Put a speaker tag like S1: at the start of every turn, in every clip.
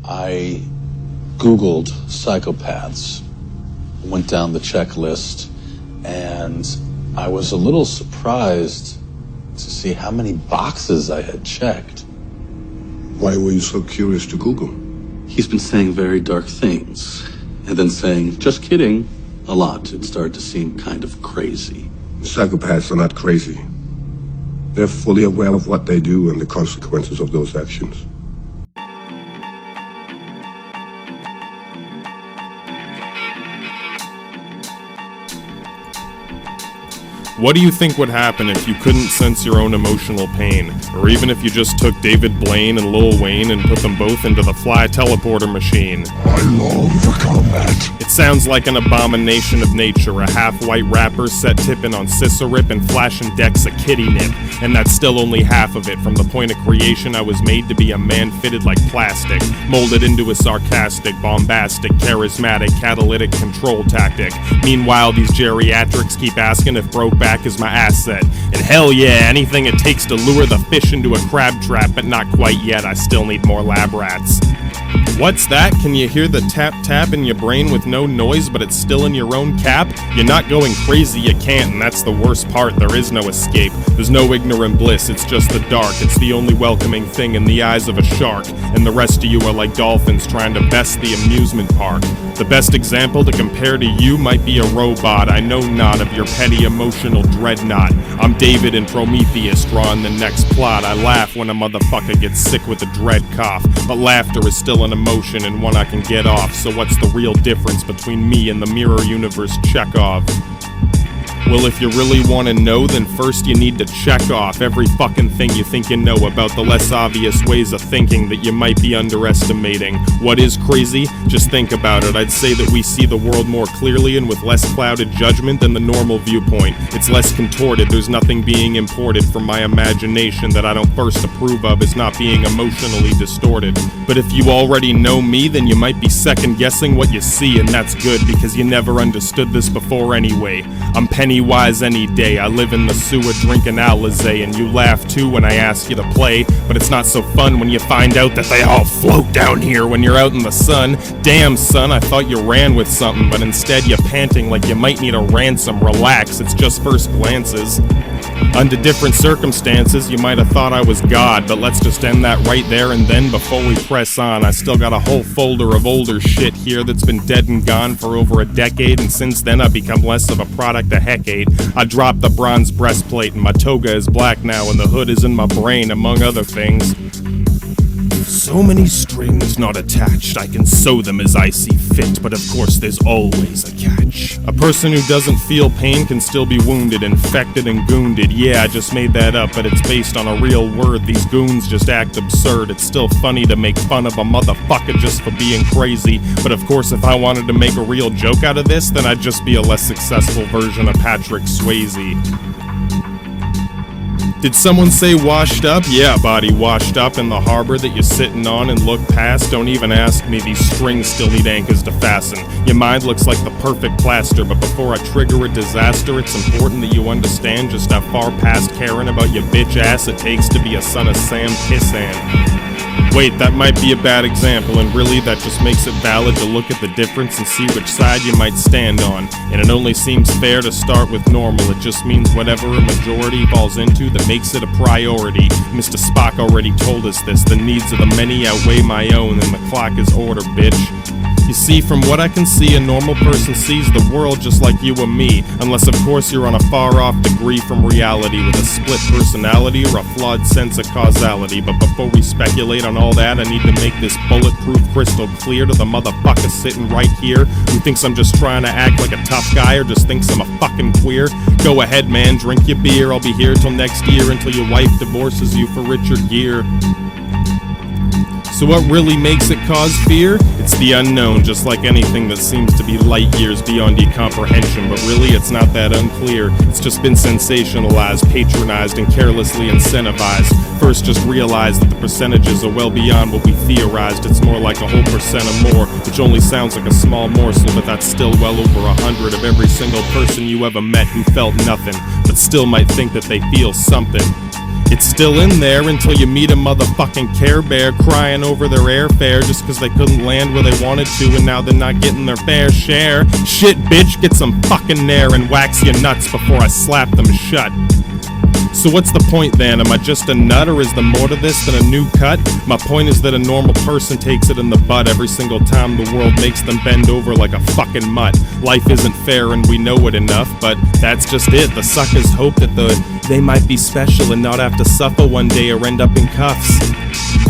S1: I Googled psychopaths, went down the checklist, and I was a little surprised to see how many boxes I had checked.
S2: Why were you so curious to Google?
S1: He's been saying very dark things, and then saying, just kidding, a lot. It started to seem kind of crazy.
S2: Psychopaths are not crazy. They're fully aware of what they do and the consequences of those actions.
S3: What do you think would happen if you couldn't sense your own emotional pain? Or even if you just took David Blaine and Lil Wayne and put them both into the fly teleporter machine?
S2: I long for combat.
S3: It sounds like an abomination of nature, a half-white rapper set tipping on Cicerip and flashing decks a kitty nip. And that's still only half of it. From the point of creation, I was made to be a man fitted like plastic, molded into a sarcastic, bombastic, charismatic, catalytic control tactic. Meanwhile, these geriatrics keep asking if Brokeback is my asset. And hell yeah, anything it takes to lure the fish into a crab trap, but not quite yet, I still need more lab rats. What's that? Can you hear the tap-tap in your brain with no noise, but it's still in your own cap? You're not going crazy, you can't, and that's the worst part. There is no escape. There's no ignorant bliss, it's just the dark. It's the only welcoming thing in the eyes of a shark. And the rest of you are like dolphins trying to best the amusement park. The best example to compare to you might be a robot. I know not of your petty emotional dreadnought. I'm David and Prometheus drawing the next plot. I laugh when a motherfucker gets sick with a dread cough. But laughter is still an emotion and one I can get off. So what's the real difference between me and the mirror universe Chekhov? Well, if you really want to know, then first you need to check off every fucking thing you think you know about the less obvious ways of thinking that you might be underestimating. What is crazy? Just think about it. I'd say that we see the world more clearly and with less clouded judgment than the normal viewpoint. It's less contorted. There's nothing being imported from my imagination that I don't first approve of as not being emotionally distorted. But if you already know me, then you might be second guessing what you see, and that's good because you never understood this before anyway. I'm Pennywise any day. I live in the sewer drinking Alizé, and you laugh too when I ask you to play, but it's not so fun when you find out that they all float down here when you're out in the sun. Damn son, I thought you ran with something, but instead you're panting like you might need a ransom. Relax, it's just first glances. Under different circumstances, you might have thought I was God, but let's just end that right there and then before we press on. I still got a whole folder of older shit here that's been dead and gone for over a decade, and since then I've become less of a product of Hecate. I dropped the bronze breastplate and my toga is black now and the hood is in my brain, among other things. So many strings not attached, I can sew them as I see fit, but of course there's always a catch. A person who doesn't feel pain can still be wounded, infected and goonded. Yeah, I just made that up, but it's based on a real word. These goons just act absurd. It's still funny to make fun of a motherfucker just for being crazy, but of course if I wanted to make a real joke out of this, then I'd just be a less successful version of Patrick Swayze. Did someone say washed up? Yeah, body washed up in the harbor that you're sitting on and look past. Don't even ask me, these strings still need anchors to fasten. Your mind looks like the perfect plaster, but before I trigger a disaster, it's important that you understand just how far past caring about your bitch ass it takes to be a son of Sam Kissan. Wait, that might be a bad example, and really that just makes it valid to look at the difference and see which side you might stand on. And it only seems fair to start with normal. It just means whatever a majority falls into that makes it a priority. Mr. Spock already told us this. The needs of the many outweigh my own, and the clock is order, bitch. You see, from what I can see, a normal person sees the world just like you or me, unless of course you're on a far-off degree from reality with a split personality or a flawed sense of causality. But before we speculate on all that, I need to make this bulletproof crystal clear to the motherfucker sitting right here who thinks I'm just trying to act like a tough guy or just thinks I'm a fucking queer. Go ahead, man, drink your beer. I'll be here till next year until your wife divorces you for richer gear. So what really makes it cause fear? It's the unknown, just like anything that seems to be light years beyond your comprehension. But really, it's not that unclear. It's just been sensationalized, patronized, and carelessly incentivized. First, just realize that the percentages are well beyond what we theorized. It's more like a whole percent or more, which only sounds like a small morsel, but that's still well over 100 of every single person you ever met who felt nothing, but still might think that they feel something. It's still in there until you meet a motherfucking Care Bear crying over their airfare just cause they couldn't land where they wanted to and now they're not getting their fair share. Shit, bitch, get some fucking air and wax your nuts before I slap them shut. So what's the point then? Am I just a nut, or is there more to this than a new cut? My point is that a normal person takes it in the butt every single time the world makes them bend over like a fucking mutt. Life isn't fair and we know it enough, but that's just it. The suckers hope that they might be special and not have to suffer one day or end up in cuffs.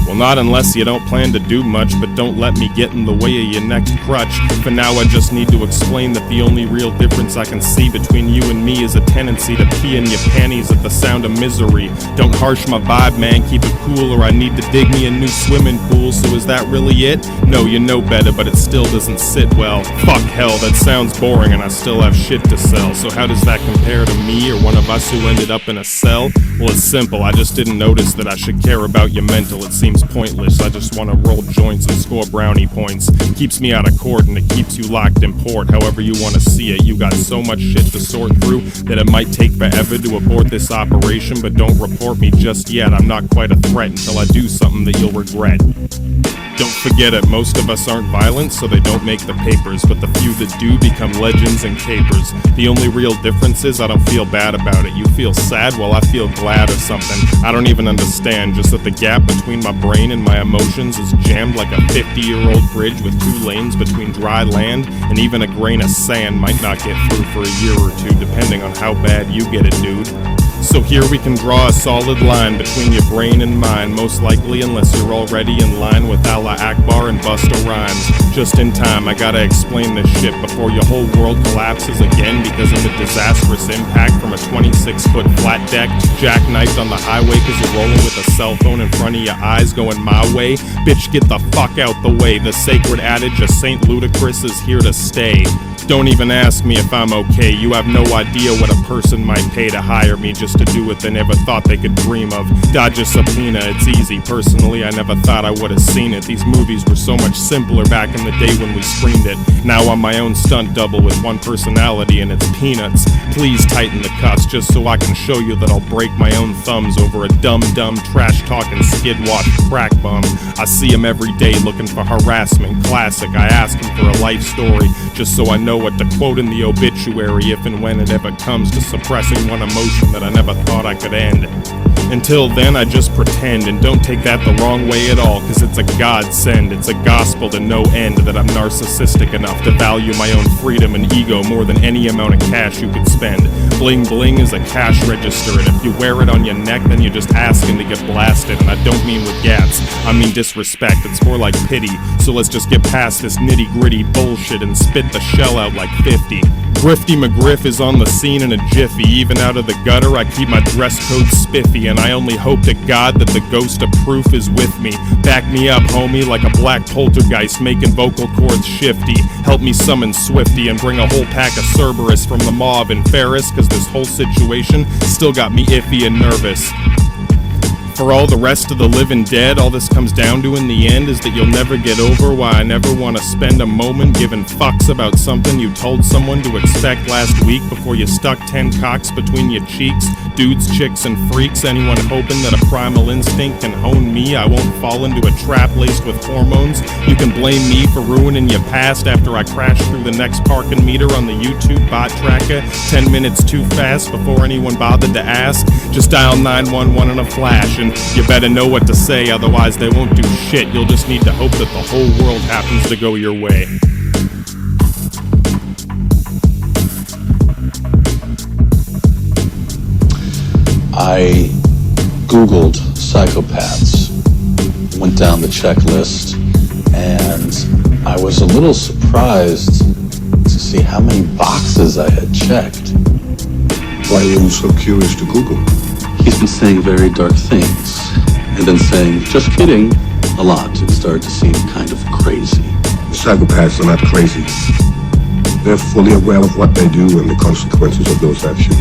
S3: Well, not unless you don't plan to do much, but don't let me get in the way of your next crutch. For now, I just need to explain that the only real difference I can see between you and me is a tendency to pee in your panties at the sound of misery. Don't harsh my vibe, man, keep it cool, or I need to dig me a new swimming pool. So is that really it? No, you know better, but it still doesn't sit well. Fuck hell, that sounds boring and I still have shit to sell. So how does that compare to me or one of us who ended up in a cell? Well, it's simple, I just didn't notice that I should care about your mental. It seems pointless, I just want to roll joints and score brownie points. Keeps me out of court and it keeps you locked in port. However you want to see it, you got so much shit to sort through that it might take forever to abort this operation. But don't report me just yet, I'm not quite a threat until I do something that you'll regret. Don't forget it, most of us aren't violent, so they don't make the papers, but the few that do become legends and capers. The only real difference is I don't feel bad about it. You feel sad while I feel glad or something. I don't even understand, just that the gap between my brain and my emotions is jammed like a 50-year-old bridge with 2 lanes between dry land, and even a grain of sand might not get through for a year or two, depending on how bad you get it, dude. So here we can draw a solid line between your brain and mine, most likely unless you're already in line with Allah Akbar and Busta Rhymes. Just in time, I gotta explain this shit before your whole world collapses again because of the disastrous impact from a 26-foot flat deck jackknifed on the highway cause you're rolling with a cell phone in front of your eyes going my way. Bitch, get the fuck out the way. The sacred adage of Saint Ludacris is here to stay. Don't even ask me if I'm okay. You have no idea what a person might pay to hire me just to do what they never thought they could dream of. Dodge a subpoena, it's easy. Personally, I never thought I would have seen it. These movies were so much simpler back in the day when we screened it. Now I'm my own stunt double with one personality and it's peanuts. Please tighten the cuffs just so I can show you that I'll break my own thumbs over a dumb trash-talking skid-wash crack bum. I see him every day looking for harassment. Classic, I ask him for a life story just so I know what to quote in the obituary if and when it ever comes to suppressing one emotion that I never thought I could end. Until then, I just pretend, and don't take that the wrong way at all, cause it's a godsend, it's a gospel to no end that I'm narcissistic enough to value my own freedom and ego more than any amount of cash you could spend. Bling bling is a cash register, and if you wear it on your neck, then you're just asking to get blasted, and I don't mean with gats, I mean disrespect, it's more like pity, so let's just get past this nitty gritty bullshit and spit the shell out like 50. Grifty McGriff is on the scene in a jiffy. Even out of the gutter, I keep my dress code spiffy, and I only hope to God that the ghost of proof is with me. Back me up, homie, like a black poltergeist making vocal cords shifty. Help me summon Swifty and bring a whole pack of Cerberus from the Mauve and Ferris, cause this whole situation still got me iffy and nervous. For all the rest of the living dead, all this comes down to in the end is that you'll never get over why I never want to spend a moment giving fucks about something you told someone to expect last week before you stuck 10 cocks between your cheeks. Dudes, chicks, and freaks, anyone hoping that a primal instinct can hone me, I won't fall into a trap laced with hormones. You can blame me for ruining your past after I crash through the next parking meter on the YouTube bot tracker 10 minutes too fast before anyone bothered to ask. Just dial 911 in a flash, and you better know what to say, otherwise they won't do shit. You'll just need to hope that the whole world happens to go your way.
S1: I Googled psychopaths, went down the checklist, and I was a little surprised to see how many boxes I had checked.
S2: Why are you so curious to Google?
S1: He's been saying very dark things, and then saying, just kidding, a lot. It started to seem kind of crazy.
S2: Psychopaths are not crazy. They're fully aware of what they do and the consequences of those actions.